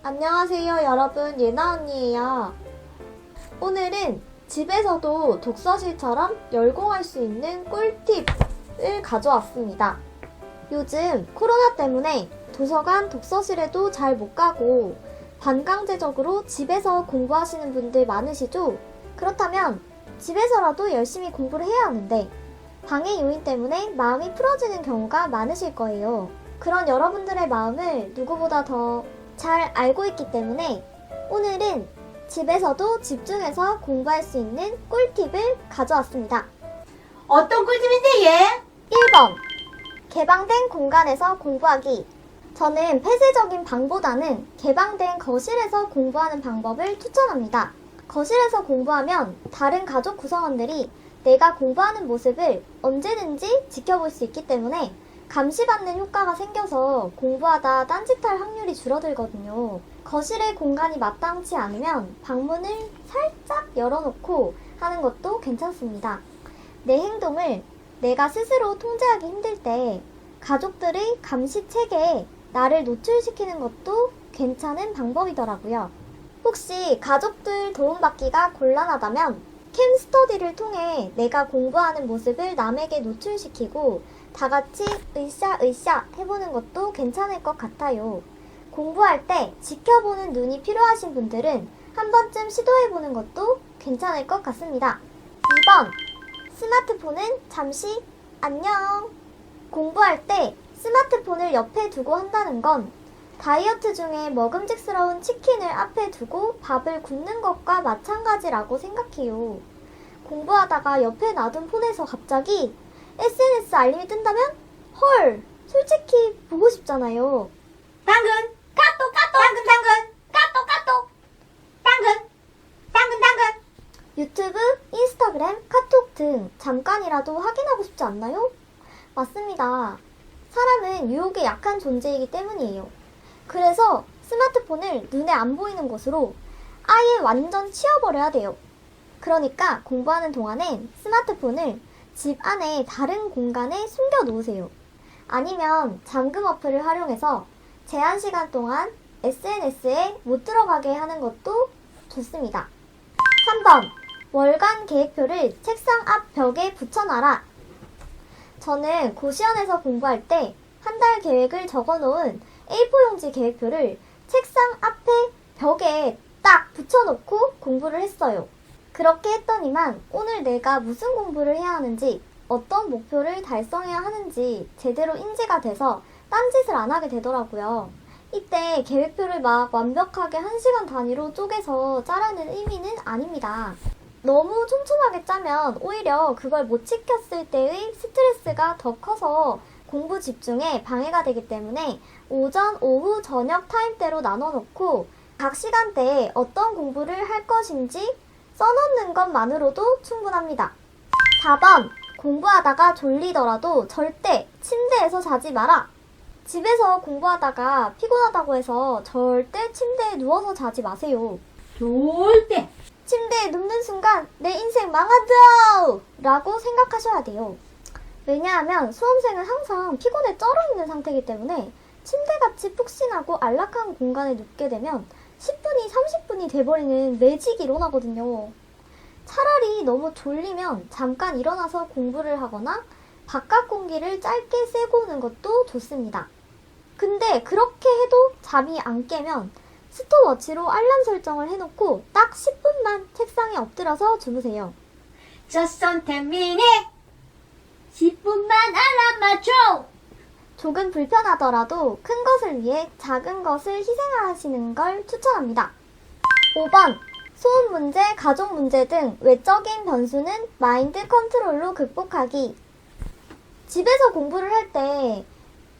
안녕하세요 여러분, 예나 언니예요. 오늘은 집에서도 독서실처럼 열공할 수 있는 꿀팁을 가져왔습니다. 요즘 코로나 때문에 도서관, 독서실에도 잘 못 가고 반강제적으로 집에서 공부하시는 분들 많으시죠? 그렇다면 집에서라도 열심히 공부를 해야 하는데 방해 요인 때문에 마음이 풀어지는 경우가 많으실 거예요. 그런 여러분들의 마음을 누구보다 더 잘 알고 있기 때문에 오늘은 집에서도 집중해서 공부할 수 있는 꿀팁을 가져왔습니다. 어떤 꿀팁인데 얘? 1번. 개방된 공간에서 공부하기. 저는 폐쇄적인 방보다는 개방된 거실에서 공부하는 방법을 추천합니다. 거실에서 공부하면 다른 가족 구성원들이 내가 공부하는 모습을 언제든지 지켜볼 수 있기 때문에 감시받는 효과가 생겨서 공부하다 딴짓할 확률이 줄어들거든요. 거실의 공간이 마땅치 않으면 방문을 살짝 열어놓고 하는 것도 괜찮습니다. 내 행동을 내가 스스로 통제하기 힘들 때 가족들의 감시 체계에 나를 노출시키는 것도 괜찮은 방법이더라고요. 혹시 가족들 도움받기가 곤란하다면 캠스터디를 통해 내가 공부하는 모습을 남에게 노출시키고 다 같이 으쌰으쌰 해보는 것도 괜찮을 것 같아요. 공부할 때 지켜보는 눈이 필요하신 분들은 한 번쯤 시도해보는 것도 괜찮을 것 같습니다. 2번. 스마트폰은 잠시 안녕. 공부할 때 스마트폰을 옆에 두고 한다는 건 다이어트 중에 먹음직스러운 치킨을 앞에 두고 밥을 굶는 것과 마찬가지라고 생각해요. 공부하다가 옆에 놔둔 폰에서 갑자기 SNS 알림이 뜬다면 헐, 솔직히 보고 싶잖아요. 당근 까똑 당근 유튜브, 인스타그램, 카톡 등 잠깐이라도 확인하고 싶지 않나요? 맞습니다. 사람은 유혹에 약한 존재이기 때문이에요. 그래서 스마트폰을 눈에 안 보이는 곳으로 아예 완전 치워버려야 돼요. 그러니까 공부하는 동안엔 스마트폰을 집 안에 다른 공간에 숨겨 놓으세요. 아니면 잠금 어플을 활용해서 제한 시간 동안 SNS에 못 들어가게 하는 것도 좋습니다. 3번. 월간 계획표를 책상 앞 벽에 붙여놔라. 저는 고시원에서 공부할 때 한 달 계획을 적어놓은 A4 용지 계획표를 책상 앞에 벽에 딱 붙여놓고 공부를 했어요. 그렇게 했더니만 오늘 내가 무슨 공부를 해야 하는지, 어떤 목표를 달성해야 하는지 제대로 인지가 돼서 딴짓을 안 하게 되더라고요. 이때 계획표를 막 완벽하게 1시간 단위로 쪼개서 짜라는 의미는 아닙니다. 너무 촘촘하게 짜면 오히려 그걸 못 지켰을 때의 스트레스가 더 커서 공부 집중에 방해가 되기 때문에 오전, 오후, 저녁 타임대로 나눠놓고 각 시간대에 어떤 공부를 할 것인지 써놓는 것만으로도 충분합니다. 4번. 공부하다가 졸리더라도 절대 침대에서 자지 마라. 집에서 공부하다가 피곤하다고 해서 절대 침대에 누워서 자지 마세요. 절대 침대에 눕는 순간 내 인생 망하다! 라고 생각하셔야 돼요. 왜냐하면 수험생은 항상 피곤에 쩔어있는 상태이기 때문에 침대같이 푹신하고 안락한 공간에 눕게 되면 10분이 30분이 돼버리는 매직이 일어나거든요. 차라리 너무 졸리면 잠깐 일어나서 공부를 하거나 바깥 공기를 짧게 쐬고 오는 것도 좋습니다. 근데 그렇게 해도 잠이 안 깨면 스톱워치로 알람 설정을 해놓고 딱 10분만 책상에 엎드려서 주무세요. Just on 10 minutes 10분만 알람 맞춰. 조금 불편하더라도 큰 것을 위해 작은 것을 희생하시는 걸 추천합니다. 5번. 소음 문제, 가족 문제 등 외적인 변수는 마인드 컨트롤로 극복하기. 집에서 공부를 할 때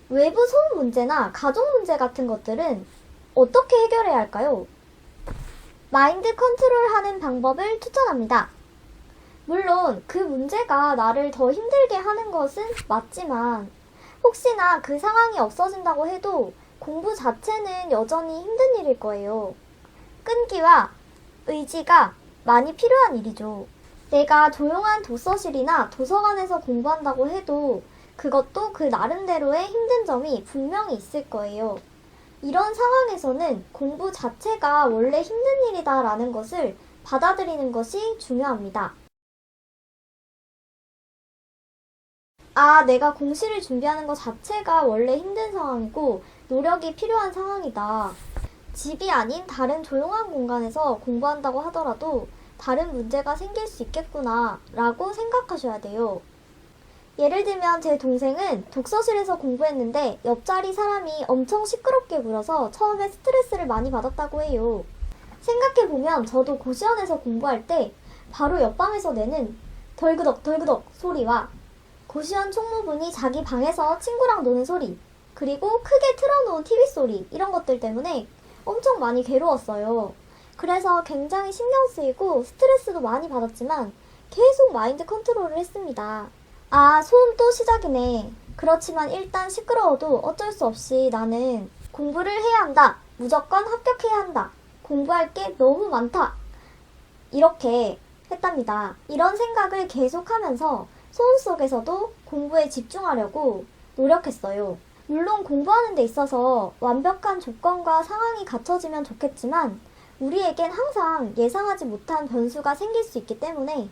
외부 소음 문제나 가족 문제 같은 것들은 어떻게 해결해야 할까요? 마인드 컨트롤하는 방법을 추천합니다. 물론 그 문제가 나를 더 힘들게 하는 것은 맞지만 혹시나 그 상황이 없어진다고 해도 공부 자체는 여전히 힘든 일일 거예요. 끈기와 의지가 많이 필요한 일이죠. 내가 조용한 독서실이나 도서관에서 공부한다고 해도 그것도 그 나름대로의 힘든 점이 분명히 있을 거예요. 이런 상황에서는 공부 자체가 원래 힘든 일이다라는 것을 받아들이는 것이 중요합니다. 아, 내가 공시를 준비하는 것 자체가 원래 힘든 상황이고 노력이 필요한 상황이다. 집이 아닌 다른 조용한 공간에서 공부한다고 하더라도 다른 문제가 생길 수 있겠구나 라고 생각하셔야 돼요. 예를 들면 제 동생은 독서실에서 공부했는데 옆자리 사람이 엄청 시끄럽게 굴어서 처음에 스트레스를 많이 받았다고 해요. 생각해보면 저도 고시원에서 공부할 때 바로 옆방에서 내는 덜그덕 덜그덕 소리와 고시원 총무분이 자기 방에서 친구랑 노는 소리, 그리고 크게 틀어놓은 TV 소리, 이런 것들 때문에 엄청 많이 괴로웠어요. 그래서 굉장히 신경 쓰이고 스트레스도 많이 받았지만 계속 마인드 컨트롤을 했습니다. 아, 소음 또 시작이네. 그렇지만 일단 시끄러워도 어쩔 수 없이 나는 공부를 해야 한다. 무조건 합격해야 한다. 공부할 게 너무 많다. 이렇게 했답니다. 이런 생각을 계속하면서 소음 속에서도 공부에 집중하려고 노력했어요. 물론 공부하는 데 있어서 완벽한 조건과 상황이 갖춰지면 좋겠지만 우리에겐 항상 예상하지 못한 변수가 생길 수 있기 때문에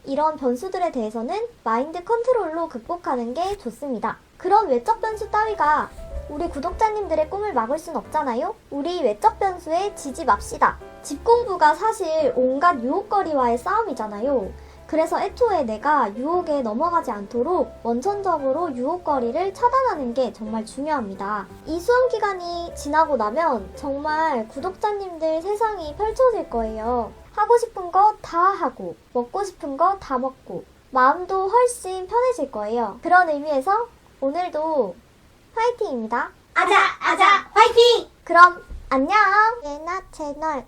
이런 변수들에 대해서는 마인드 컨트롤로 극복하는 게 좋습니다. 그런 외적 변수 따위가 우리 구독자님들의 꿈을 막을 순 없잖아요? 우리 외적 변수에 지지 맙시다. 집 공부가 사실 온갖 유혹거리와의 싸움이잖아요. 그래서 애초에 내가 유혹에 넘어가지 않도록 원천적으로 유혹거리를 차단하는 게 정말 중요합니다. 이 수험 기간이 지나고 나면 정말 구독자님들 세상이 펼쳐질 거예요. 하고 싶은 거 다 하고, 먹고 싶은 거 다 먹고, 마음도 훨씬 편해질 거예요. 그런 의미에서 오늘도 화이팅입니다. 아자, 아자, 화이팅! 그럼 안녕! 예나 채널